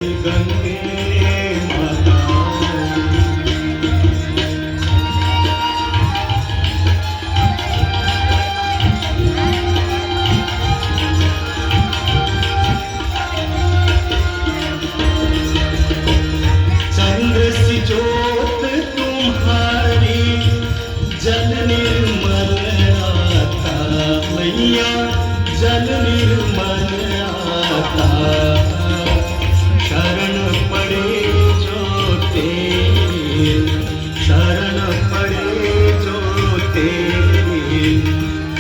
गंगे माता चंद्र सी ज्योत तुम्हारी जल निर्मल आता मैया जल निर्मल आता शरण पड़े जो तेरे शरण पड़े जो तेरे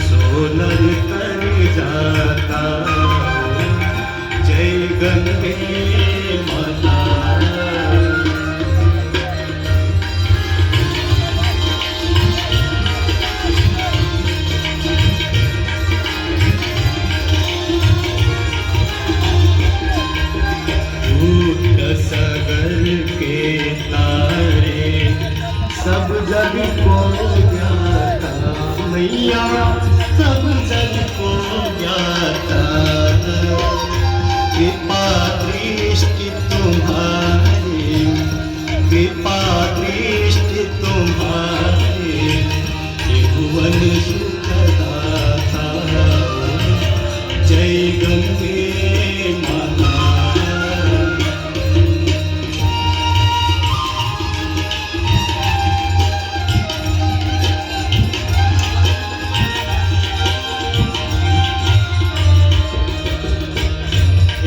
सोनल कर जाता जय गंगे माता सगर के तारे सब जग को ज्ञाता मैया सब जग को ज्ञाता कृपा दृष्टि तुम्हारी कृपा दृष्टि तुम्हारी भुवन सुखदाता जय गंगे माता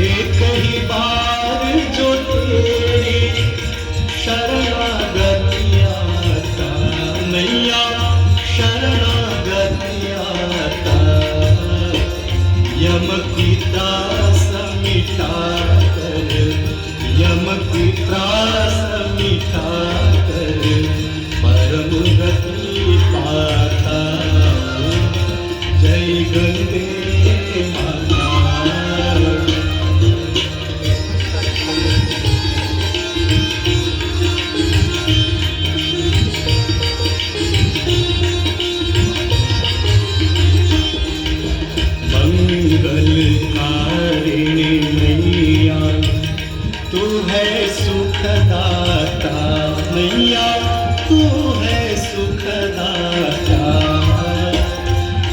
एक ही बार जो तेरी शरणागति आता मैया शरणागति आता यम की त्रास मिटा कर यम की त्रास मिटा कर परम गति पाता जय गंगे माता मंगलकारिणी मैया तू है सुखदाता मैया तू है सुखदाता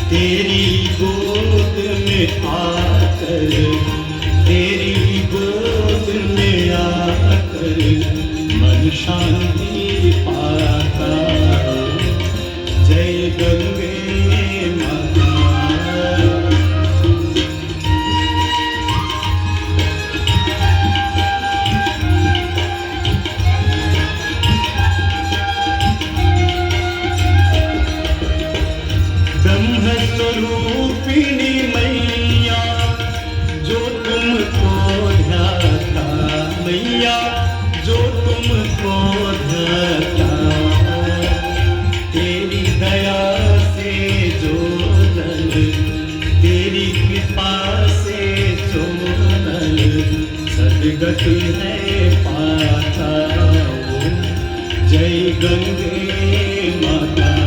तेरी गोद में आकर तेरी गोद में आकर मन शांति पाता जय गंगे माता स्वरूपिणी मैया जो तुमको ध्याता मैया जो तुमको ध्याता तेरी दया से जो नल तेरी कृपा से जो नल सदगति है पाता जय गंगे माता